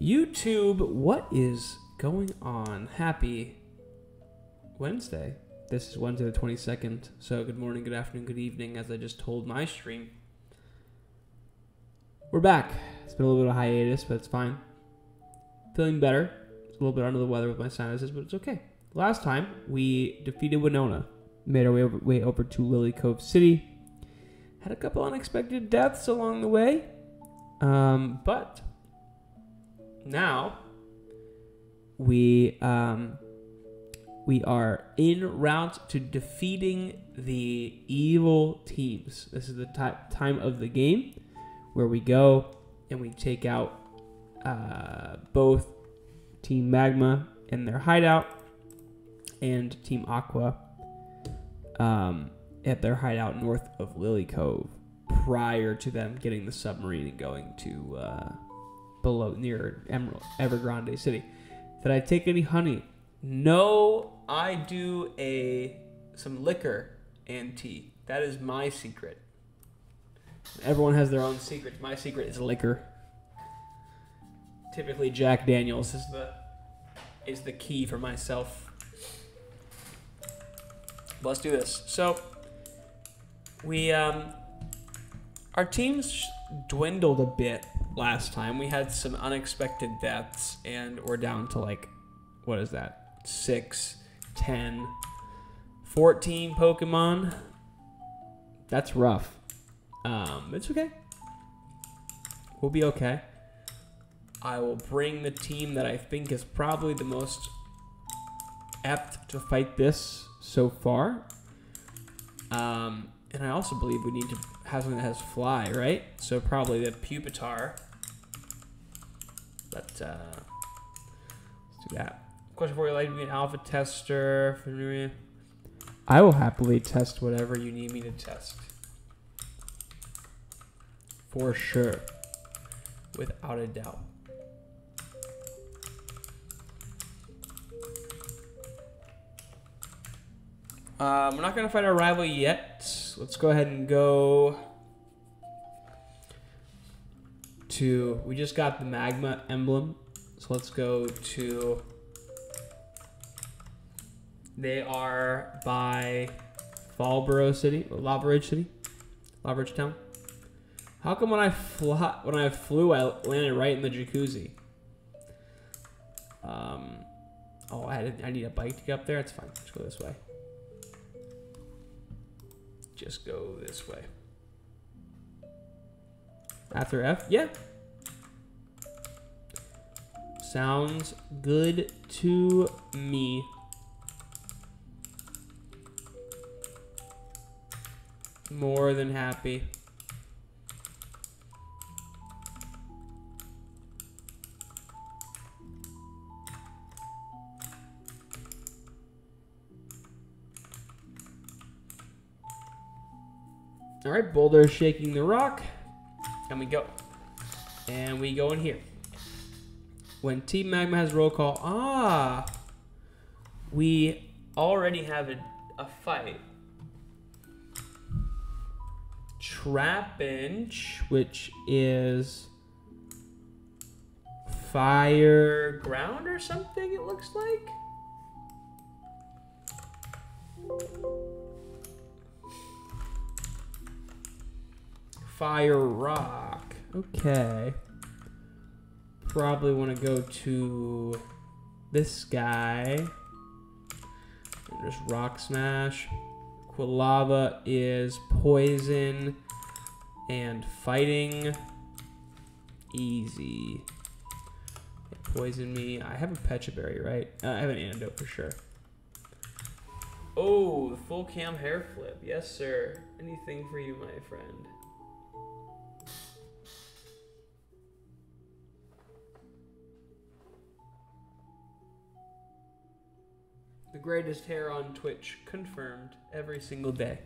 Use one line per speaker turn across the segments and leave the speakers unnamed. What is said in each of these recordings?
YouTube, what is going on? Happy Wednesday. This is Wednesday the 22nd. So good morning, good afternoon, good evening, as I just told my stream. We're back. It's been a little bit of a hiatus, but it's fine. Feeling better. It's a little bit under the weather with my sinuses, but it's okay. Last time, we defeated Winona. Made our way over to Lily Cove City. Had a couple unexpected deaths along the way. But now we are en route to defeating the evil teams. This is the time of the game where we go and we take out both Team Magma and their hideout and Team Aqua at their hideout north of Lily Cove prior to them getting the submarine and going to below near Evergrande City. Did I take any honey? No, I do some liquor and tea. That is my secret. Everyone has their own secrets. My secret is liquor. Typically, Jack Daniels is the key for myself. But let's do this. So we our teams dwindled a bit last time. We had some unexpected deaths, and we're down to like, what is that? 6, 10, 14 Pokemon. That's rough. It's okay. We'll be okay. I will bring the team that I think is probably the most apt to fight this so far. And I also believe we need to have something that has fly, right? So probably the Pupitar. But let's do that. Question for you: like to be an alpha tester? I will happily test whatever you need me to test. For sure. Without a doubt. We're not going to fight our rival yet. Let's go ahead and go to... We just got the Magma emblem. So let's go to... They are by Fallborough City, or Lava City, Lava Town. How come when I flew, I landed right in the jacuzzi? Oh, I need a bike to get up there. It's fine. Let's go this way. Just go this way. After F? Yeah. Sounds good to me. More than happy. All right, Boulder is shaking the rock, and we go. And we go in here. When Team Magma has roll call, we already have a fight. Trapinch, which is fire ground or something, it looks like. Fire rock. Okay. Probably want to go to this guy. And just rock smash. Quilava is poison and fighting. Easy. Poison me. I have a Pecha Berry, right? I have an antidote for sure. Oh, full cam hair flip. Yes, sir. Anything for you, my friend. The greatest hair on Twitch, confirmed every single day.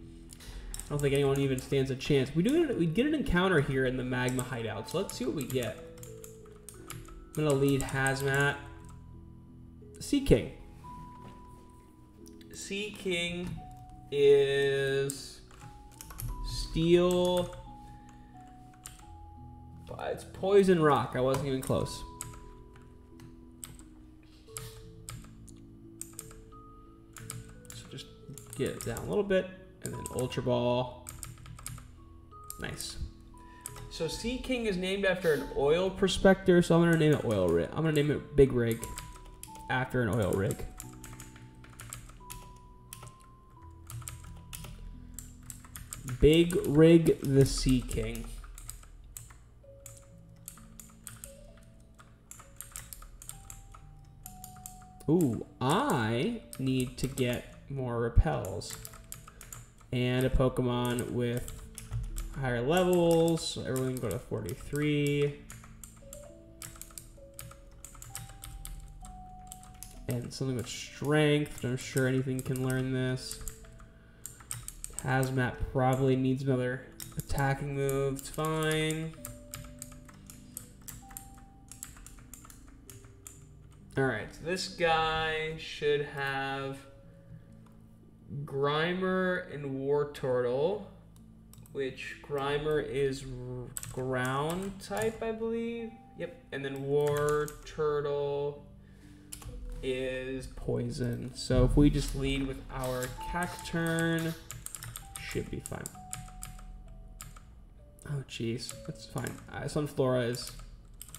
I don't think anyone even stands a chance. We get an encounter here in the Magma hideout, so let's see what we get. I'm gonna lead Hazmat. Sea King. Sea King is Steel, It's poison rock. I wasn't even close. So just get it down a little bit, and then Ultra Ball. Nice. So Sea King is named after an oil prospector, so I'm gonna name it Oil Rig. I'm gonna name it Big Rig after an oil rig. Big Rig the Sea King. Ooh, I need to get more repels. And a Pokemon with higher levels. So everyone can go to 43. And something with strength. I'm sure anything can learn this. Hazmat probably needs another attacking move. It's fine. Alright, so this guy should have Grimer and War Turtle, which Grimer is ground type, I believe. Yep, and then War Turtle is poison. So if we just lead with our Cacturn, should be fine. Oh, jeez, that's fine. Sunflora is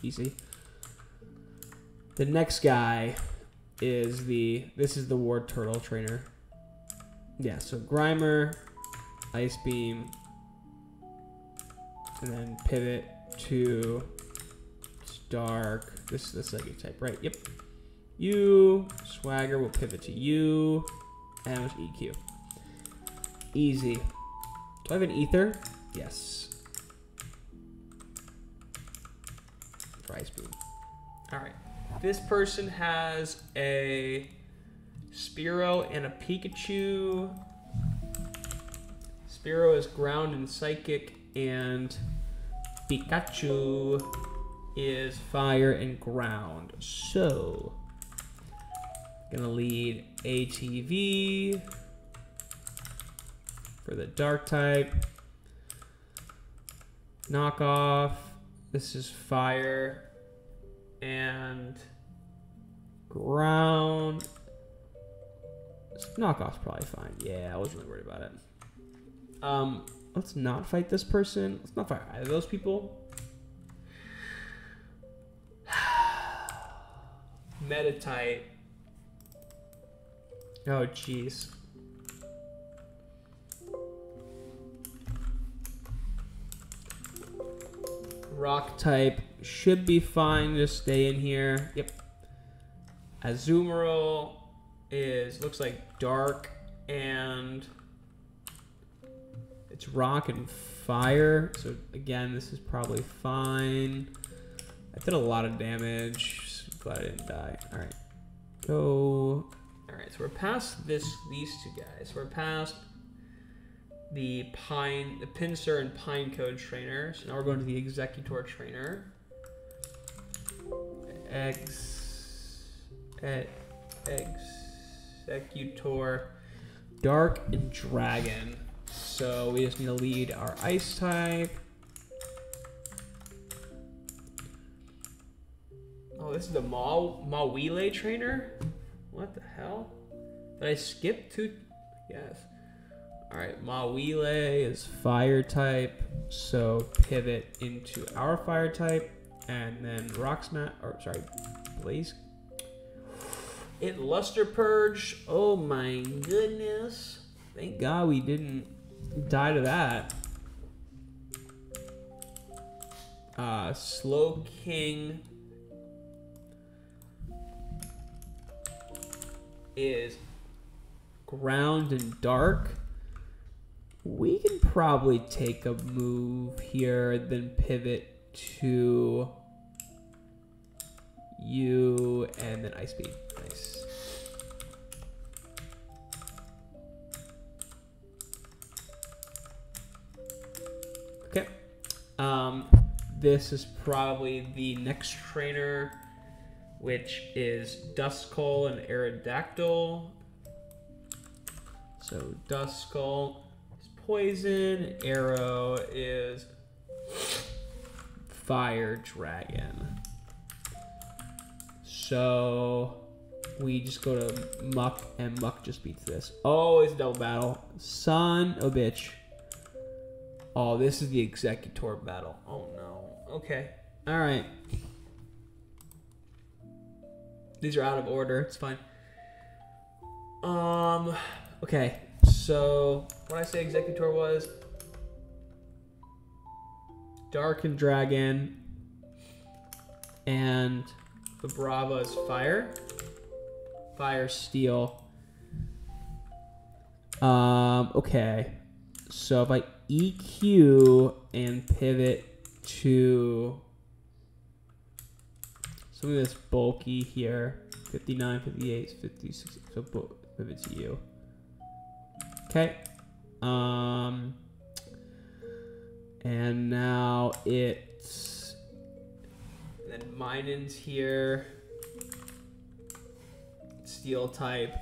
easy. The next guy is this is the War Turtle trainer. Yeah, so Grimer, Ice Beam, and then pivot to Dark. This is the Psychic type, right? Yep. You, Swagger will pivot to you, and with EQ. Easy. Do I have an Ether? Yes. For Ice Beam. Alright. This person has a Spearow and a Pikachu. Spearow is ground and psychic, and Pikachu is fire and ground. So, gonna lead ATV for the dark type. Knockoff. This is fire and ground. Knockoff's probably fine. Yeah, I wasn't really worried about it. Let's not fight this person. Let's not fight either of those people. Metatite. Oh, jeez. Rock type should be fine. Just stay in here. Yep. Azumarill looks like dark, and it's rock and fire. So again, this is probably fine. I did a lot of damage. Just glad I didn't die. All right, go. All right, so we're past these two guys. We're past the Pinsir and Pinecone trainer. So now we're going to the Executor trainer. Executor, Dark and Dragon. So we just need to lead our Ice type. Oh, this is the Mawile trainer? What the hell? Did I skip two? Yes. Alright, Mawile is fire type, so pivot into our fire type, and then Blaze. It Luster Purge. Oh my goodness. Thank God we didn't die to that. Slow King is ground and dark. We can probably take a move here, then pivot to you, and then Ice Beam. Nice. Okay. This is probably the next trainer, which is Duskull and Aerodactyl. So Duskull is poison, Arrow is fire dragon. So we just go to Muck, and Muck just beats this. Oh, it's a double battle. Son of a bitch. Oh, this is the Executor battle. Oh, no. Okay. All right. These are out of order. It's fine. Okay. So, what I say Executor was... Darkened Dragon. And the Brava is Fire. Fire, Steel. Okay. So if I EQ and pivot to something that's bulky here, 59, 58, 56, so pivot to you. Okay. And now it's, then Minon's here, Steel type,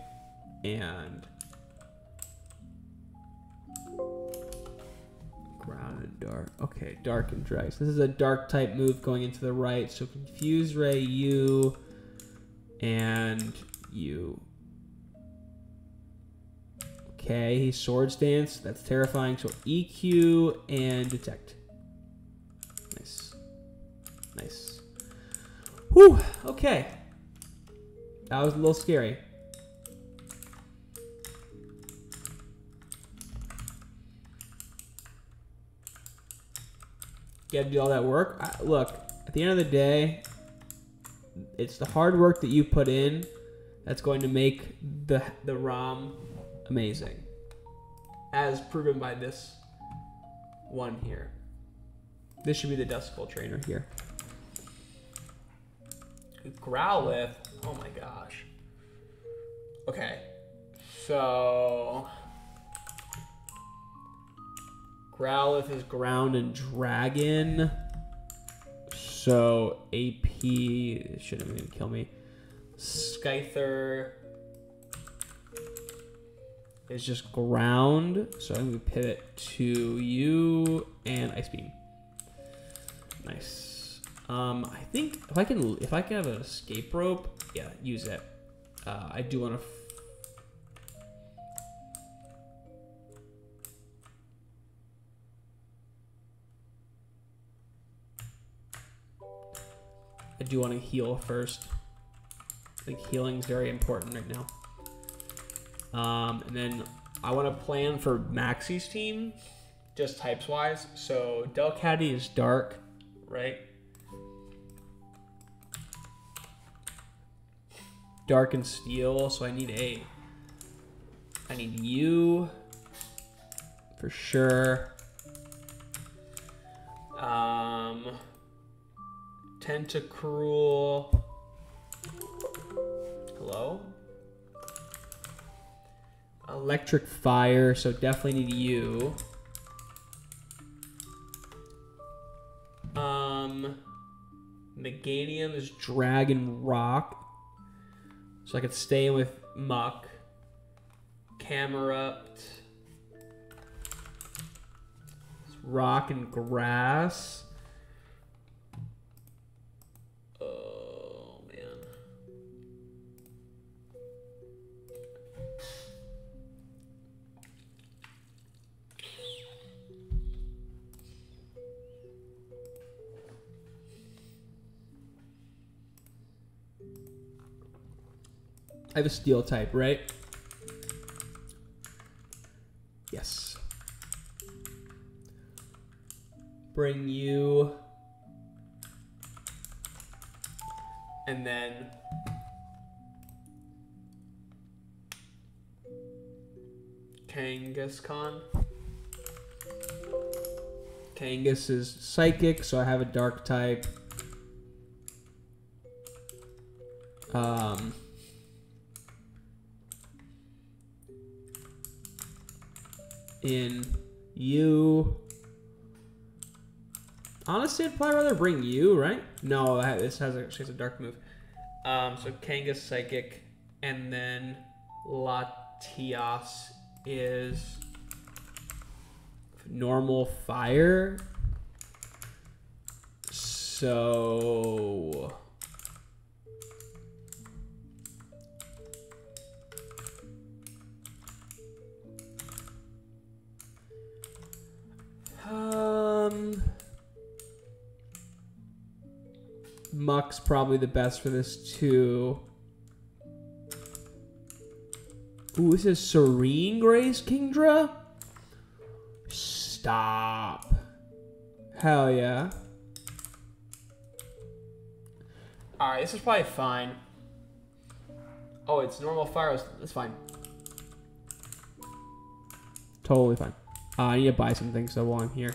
and ground and dark. Okay, dark and dry. So this is a dark type move going into the right. So Confuse Ray, you, and you. Okay, he's Swords Dance. That's terrifying. So EQ and Detect. Nice. Nice. Whew, okay. That was a little scary. You gotta do all that work. Look, at the end of the day, it's the hard work that you put in that's going to make the ROM amazing, as proven by this one here. This should be the Dust Skull trainer here. Growlithe, oh my gosh. Okay, so Growlithe is ground and dragon, so AP shouldn't even kill me. Scyther is just ground, so I'm gonna pivot to you and Ice Beam. Nice. I think if I can have an escape rope, yeah, use it. I do want to. I do want to heal first. I think healing is very important right now. And then I want to plan for Maxie's team, just types wise. So Delcatty is dark, right? Dark and steel, so I need you for sure. Tentacruel. Hello? Electric Fire, so definitely need you. Meganium is Dragon Rock. So I could stay with Muck. Camerupt. Rock and Grass. Oh, man. I have a steel type, right? Yes. Bring you. And then Kangaskhan. Kangas is psychic, so I have a dark type. In you. Honestly, I'd probably rather bring you, right? No, this has a dark move. So Kangas psychic, and then Latias is normal fire. So... Muck's probably the best for this too. Ooh, this is Serene Grace Kingdra? Stop. Hell yeah. Alright, this is probably fine. Oh, it's normal fire. That's fine. Totally fine. I need to buy some things though while I'm here.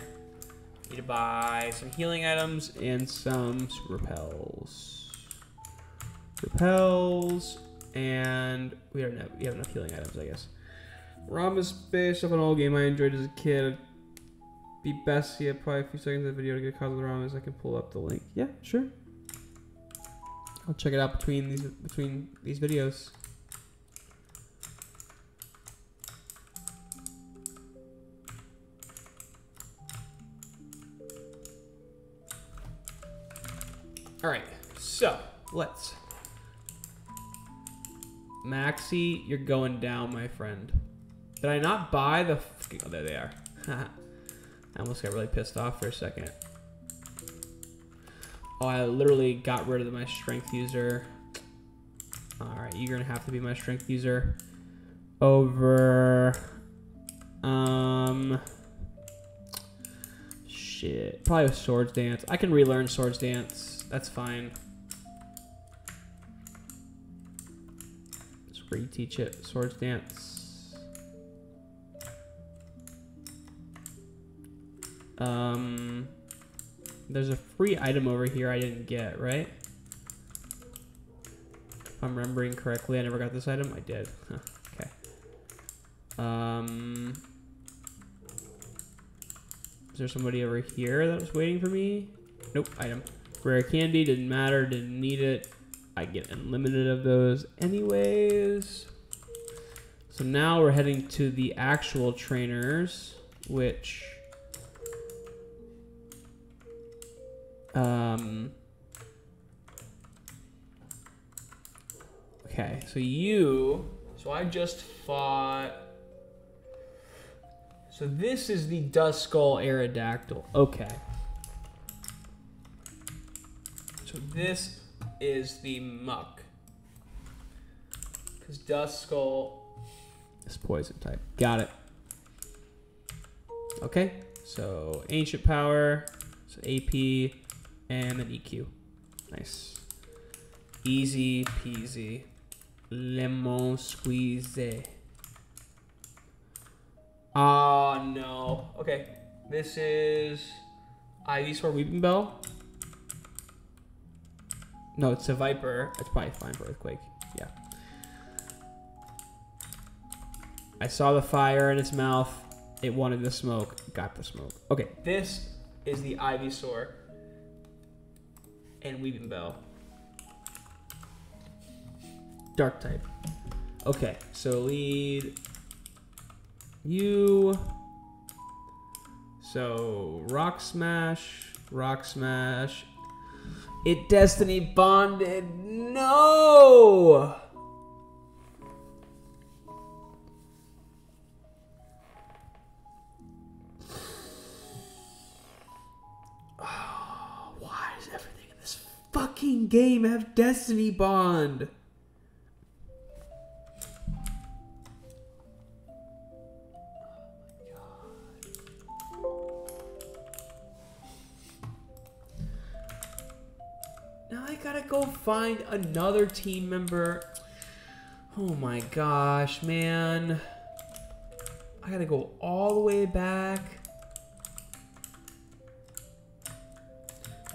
Need to buy some healing items and some repels. Repels, and we have enough healing items, I guess. ROM is based off an old game I enjoyed as a kid. Be best see it probably a few seconds of the video to get a cause of the ROM as I can pull up the link. Yeah, sure. I'll check it out between these videos. All right, so let's. Maxi, you're going down, my friend. Did I not buy the? Oh, there they are. I almost got really pissed off for a second. Oh, I literally got rid of my strength user. All right, you're gonna have to be my strength user. Over. Shit. Probably with Swords Dance. I can relearn Swords Dance. That's fine. Just reteach it. Swords Dance. There's a free item over here I didn't get, right? If I'm remembering correctly, I never got this item. I did. Huh, okay. Is there somebody over here that was waiting for me? Nope, item. Rare candy, didn't matter, didn't need it. I get unlimited of those anyways. So now we're heading to the actual trainers, which... Okay, so I just fought... So this is the Duskull Aerodactyl. Okay. So this is the Muck. Because Duskull is poison type. Got it. Okay, so Ancient Power, so AP, and then EQ. Nice. Easy peasy. Lemon squeeze. Oh no. Okay. This is Ivysaur Weeping Bell. No, it's a Viper. It's probably fine for Earthquake. Yeah. I saw the fire in its mouth. It wanted the smoke. Got the smoke. Okay. This is the Ivysaur and Weeping Bell. Dark type. Okay, so lead you. So Rock Smash, Rock Smash. It Destiny bonded. No! Oh, why does everything in this fucking game have Destiny bond? Now I gotta go find another team member. Oh my gosh, man. I gotta go all the way back.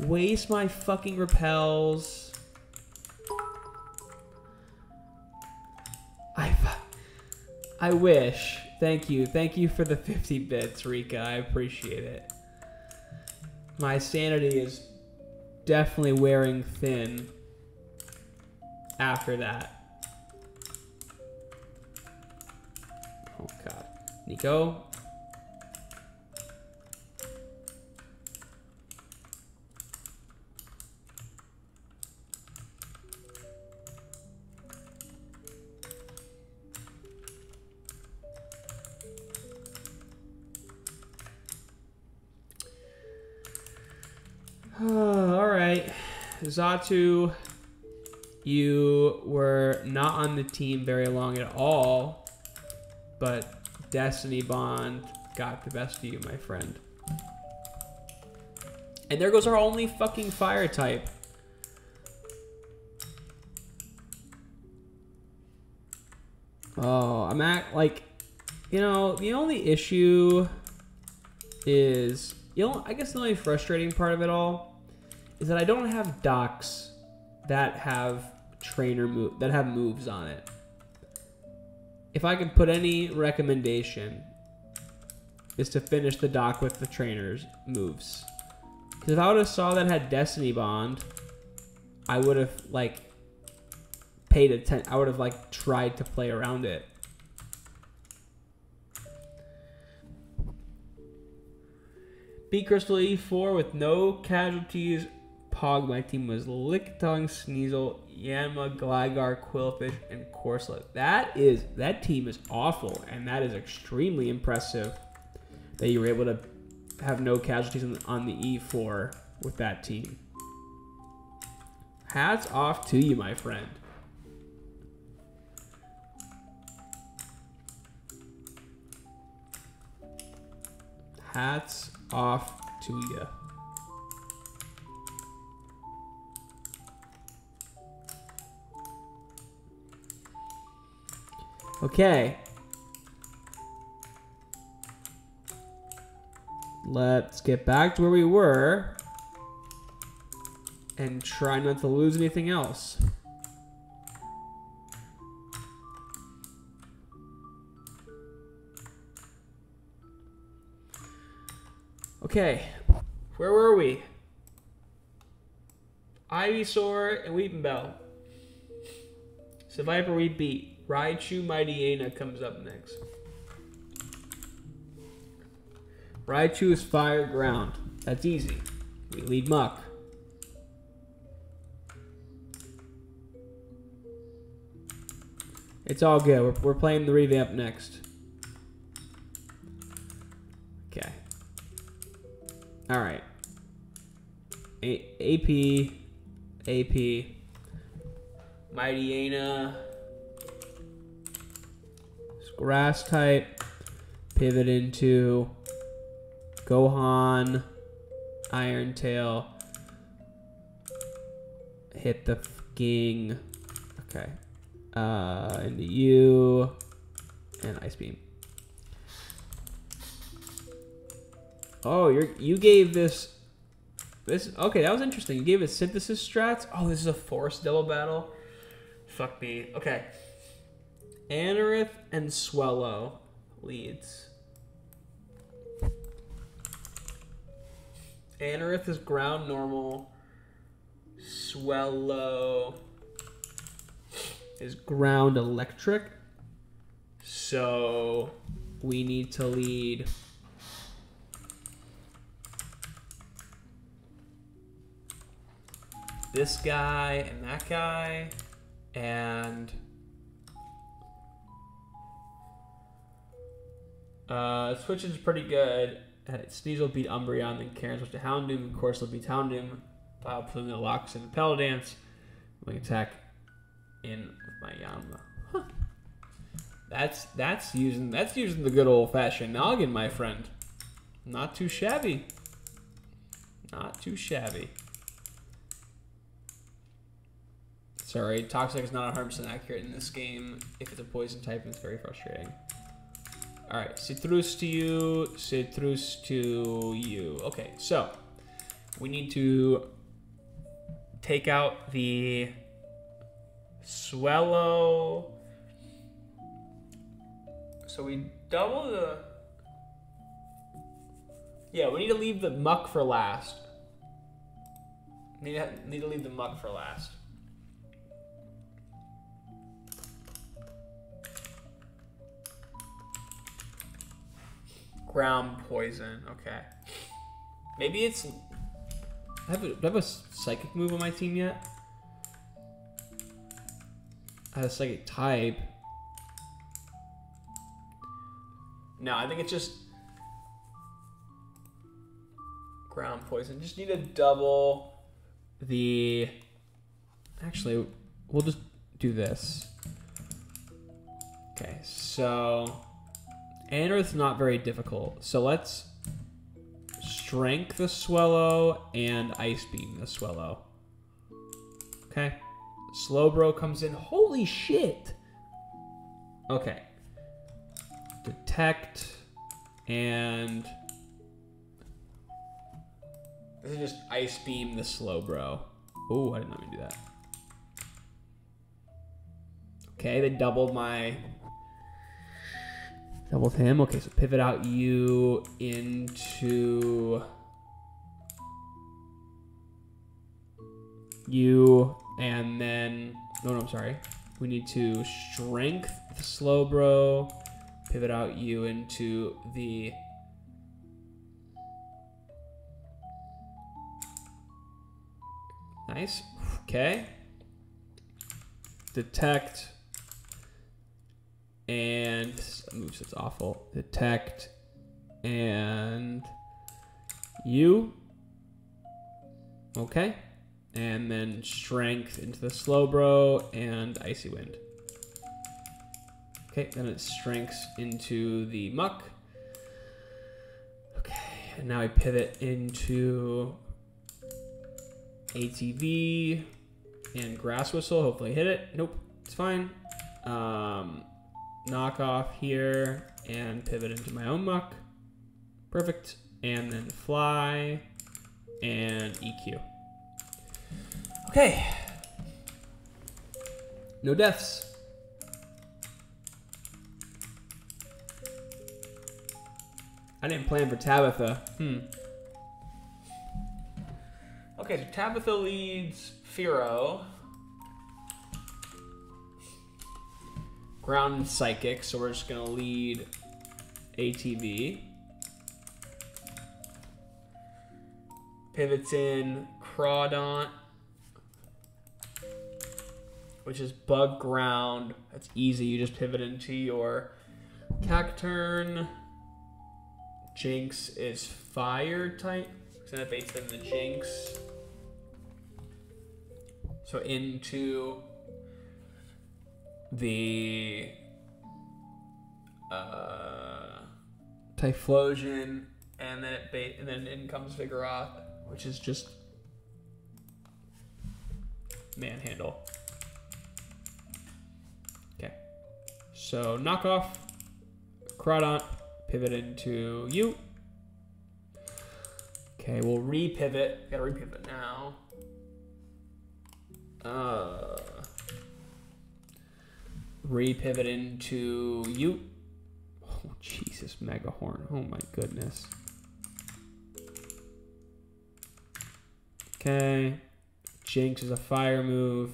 Waste my fucking repels. I wish. Thank you. Thank you for the 50 bits, Rika. I appreciate it. My sanity is definitely wearing thin after that. Oh god. Nico. All right. Zatu, you were not on the team very long at all, but Destiny Bond got the best of you, my friend. And there goes our only fucking fire type. Oh, I'm at, like, you know, the only issue is, you know, I guess the only frustrating part of it all is that I don't have docks that have moves on it. If I could put any recommendation, is to finish the dock with the trainer's moves. Because if I would have saw that had Destiny Bond, I would have, like, paid attention. I would have, like, tried to play around it. Beat Crystal E4 with no casualties. Pog, my team was Lickitung, Sneasel, Yanma, Gligar, Quillfish, and Corsola. That team is awful, and that is extremely impressive that you were able to have no casualties on the E4 with that team. Hats off to you, my friend. Hats off to you. Okay. Let's get back to where we were and try not to lose anything else. Okay, where were we? Ivysaur and Weepinbell. Seviper we beat. Raichu Mightyena comes up next. Raichu is fire ground. That's easy. We lead Muck. It's all good. We're playing the revamp next. Okay. All right. AP. Mightyena. Grass type. Pivot into Gohan. Iron Tail. Hit the fucking. Okay. Into you. And Ice Beam. Oh, you gave this. Okay, that was interesting. You gave it synthesis strats. Oh, this is a force double battle. Fuck me. Okay. Anorith and Swellow leads. Anorith is ground normal. Swellow is ground electric. So we need to lead this guy and that guy, and Switch is pretty good. Sneasel beat Umbreon, then Karen switched to Houndoom, and Corsola beat Houndoom. Plumina locks in the Pedal Dance. Wing attack in with my Yanma. Huh. That's using the good old fashioned noggin, my friend. Not too shabby. Not too shabby. Sorry, Toxic is not 100% accurate in this game. If it's a poison type, it's very frustrating. Alright, Citrus to you, Citrus to you. Okay, so we need to take out the Swellow. So we double the... Yeah, we need to leave the Muck for last. Need to leave the Muck for last. Ground poison, okay. Maybe it's... Do I have a psychic move on my team yet? I have a psychic type. No, I think it's just... ground poison. Just need to double the... Actually, we'll just do this. Okay, so... Anorith's not very difficult. So let's Strength the Swallow and Ice Beam the Swallow. Okay. Slowbro comes in. Holy shit! Okay. Detect and... This is just Ice Beam the Slowbro. Oh, I did not mean to do that. Okay, they doubled my... Doubled him. Okay, so pivot out you into... You, and then... No, I'm sorry. We need to Strength the Slowbro. Pivot out you into the... Nice. Okay. Detect. And oops, it's awful. Detect and you. Okay. And then Strength into the Slowbro and Icy Wind. Okay, then it Strengths into the Muck. Okay, and now I pivot into ATV and Grass Whistle. Hopefully hit it. Nope, it's fine. Knock off here and pivot into my own Muck. Perfect. And then Fly and EQ. Okay. No deaths. I didn't plan for Tabitha. Okay, so Tabitha leads Firo. Ground and Psychic, so we're just gonna lead ATV. Pivots in Crawdaunt, which is Bug Ground. That's easy, you just pivot into your Cacturn. Jinx is Fire type, so that baits in the Jinx. So into the Typhlosion, and then and then in comes Vigoroth, which is just Manhandle. Okay, so knock off Crawdaunt, pivot into you. Okay, we'll repivot. Gotta repivot now. Repivot into you. Oh, Jesus, Mega Horn. Oh my goodness. Okay. Jinx is a fire move.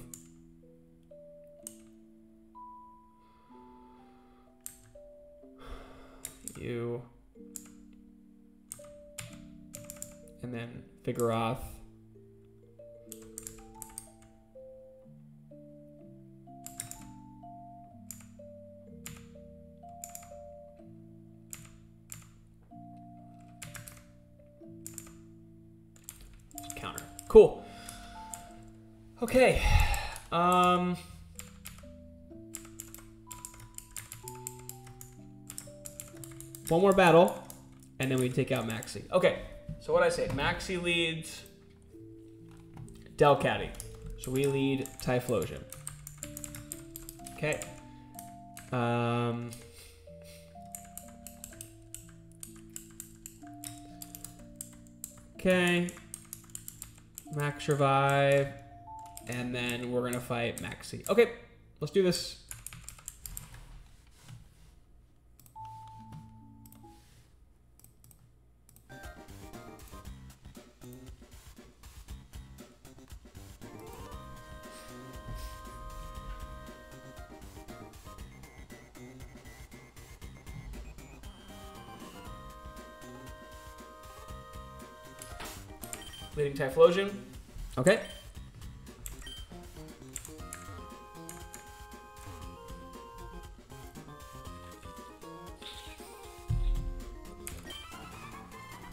You. And then Vigoroth. Counter. Cool. Okay. One more battle, and then we take out Maxi. Okay, so what I say, Maxi leads Delcatty. So we lead Typhlosion. Okay. Okay. Max Revive. And then we're gonna fight Maxi. Okay, let's do this. Leading Typhlosion. Okay.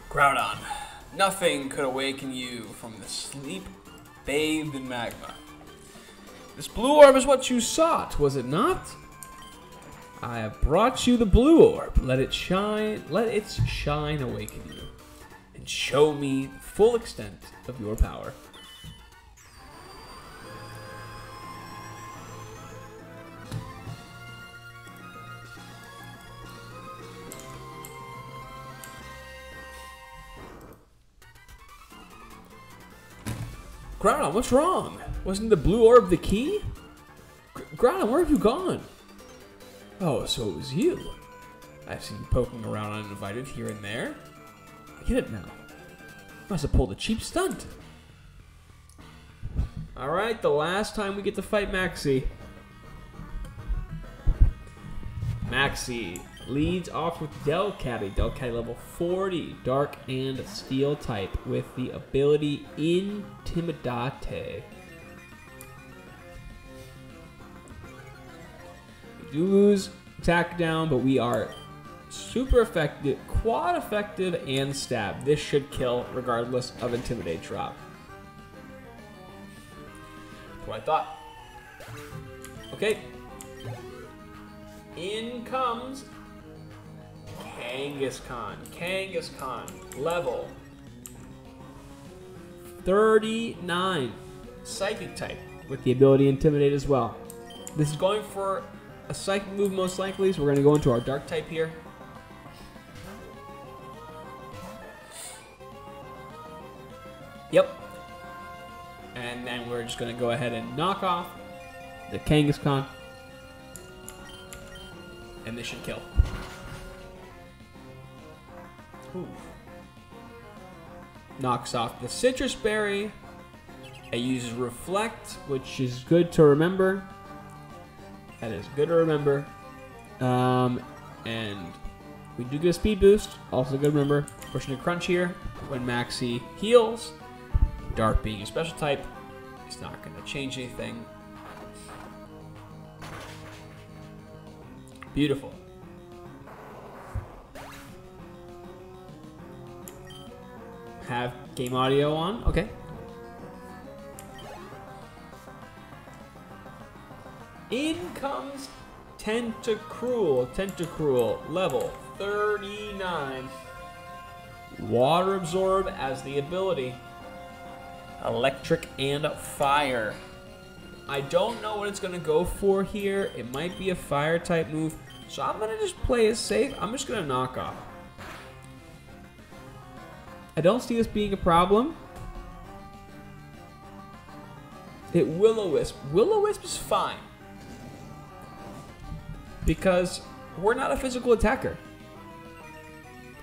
Groudon. Nothing could awaken you from the sleep bathed in magma. This blue orb is what you sought, was it not? I have brought you the blue orb. Let its shine awaken you, and show me the full extent of your power. Groudon, what's wrong? Wasn't the blue orb the key? Groudon, where have you gone? Oh, so it was you. I've seen you poking around uninvited here and there. I get it now. Must have pulled a cheap stunt. Alright, the last time we get to fight Maxie. Maxie leads off with Delcatty. Delcatty level 40, Dark and Steel type with the ability Intimidate. We do lose attack down, but we are super effective, quad effective, and stab. This should kill regardless of Intimidate drop. That's what I thought. Okay. In comes Kangaskhan. Kangaskhan, level 39. Psychic type with the ability Intimidate as well. This is going for a psychic move most likely, so we're going to go into our dark type here. Yep. And then we're just going to go ahead and knock off the Kangaskhan. And this should kill. Ooh. Knocks off the Citrus Berry. It uses Reflect, which is good to remember. That is good to remember. And we do get a speed boost. Also good to remember. Pushing a crunch here. When Maxie heals, Dark being a special type, it's not going to change anything. Beautiful. Have game audio on. Okay. In comes Tentacruel. Tentacruel, level 39. Water Absorb as the ability. Electric and Fire. I don't know what it's going to go for here. It might be a Fire type move. So I'm going to just play it safe. I'm just going to knock off. I don't see this being a problem. It Will-O-Wisp. Will-O-Wisp is fine. Because we're not a physical attacker.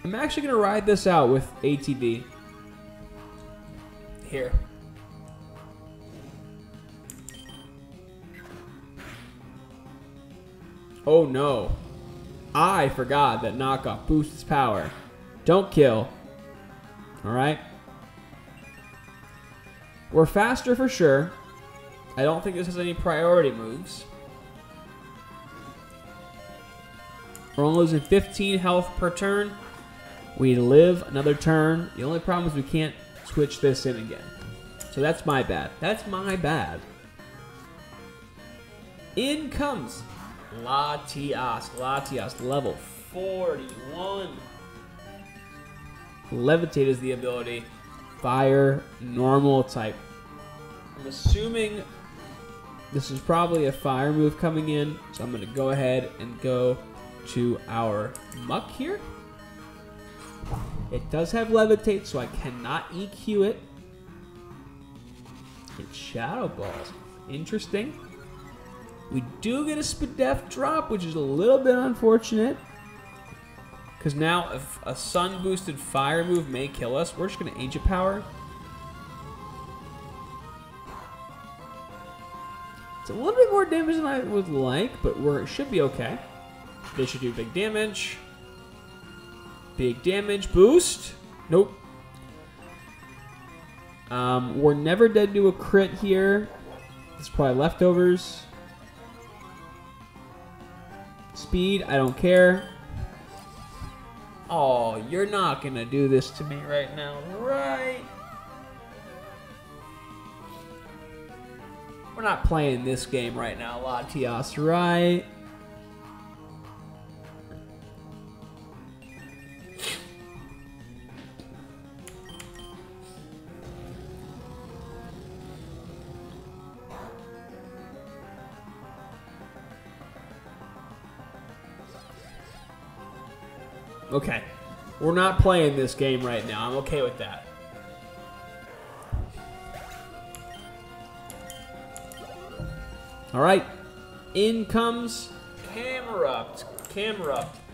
I'm actually going to ride this out with ATD. Here. Oh no. I forgot that knockoff boosts its power. Don't kill. Alright. We're faster for sure. I don't think this has any priority moves. We're only losing 15 health per turn. We live another turn. The only problem is we can't switch this in again. So that's my bad. That's my bad. In comes Latias. Latias, level 41. Levitate is the ability. Fire, normal type. I'm assuming this is probably a fire move coming in. So I'm going to go ahead and go to our Muck here. It does have Levitate, so I cannot EQ it. It's Shadow Balls. Interesting. We do get a Spadef drop, which is a little bit unfortunate. Because now, if a sun-boosted fire move may kill us, we're just going to Ancient Power. It's a little bit more damage than I would like, but it should be okay. They should do big damage. Big damage boost. Nope. We're never dead to a crit here. It's probably leftovers. Speed, I don't care. Oh, you're not gonna do this to me right now, right? We're not playing this game right now, Latias, right? Okay, we're not playing this game right now. I'm okay with that. All right, in comes Camerupt,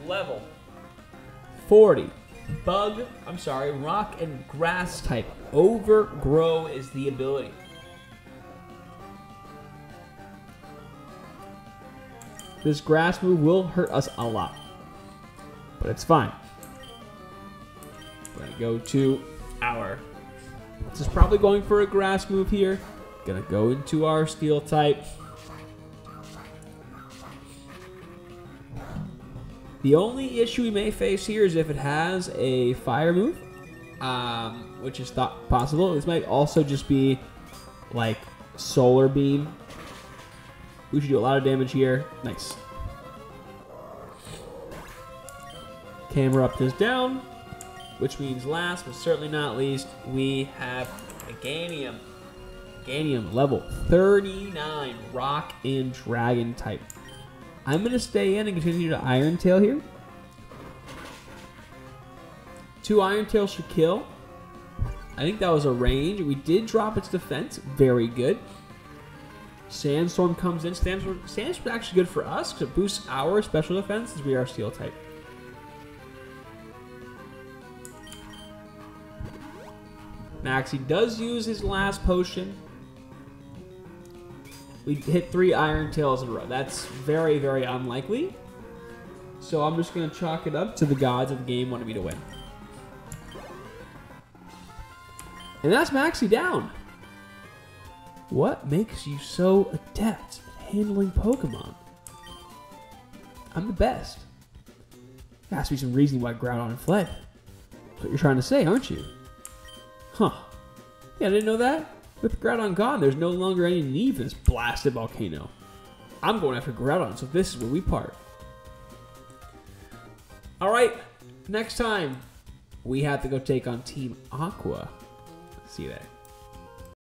level 40. Rock and grass type. Overgrow is the ability. This grass move will hurt us a lot, but it's fine. We're gonna go to our... This is probably going for a grass move here. Gonna go into our steel type. The only issue we may face here is if it has a fire move, which is thought possible. This might also just be like solar beam. We should do a lot of damage here. Nice. Camerupt is down, which means last but certainly not least, we have Meganium. Meganium, level 39, rock and dragon type. I'm going to stay in and continue to Iron Tail here. 2 Iron Tails should kill. I think that was a range. We did drop its defense. Very good. Sandstorm comes in. Sandstorm is actually good for us because it boosts our special defense as we are steel type. Maxie does use his last potion. We hit 3 Iron Tails in a row. That's very, very unlikely. So I'm just going to chalk it up to the gods of the game wanting me to win. And that's Maxie down. What makes you so adept at handling Pokemon? I'm the best. There has to be some reason why Groudon fled. That's what you're trying to say, aren't you? Huh. Yeah, I didn't know that. With Groudon gone, there's no longer any need for this blasted volcano. I'm going after Groudon, so this is where we part. Alright, next time, we have to go take on Team Aqua. See you there.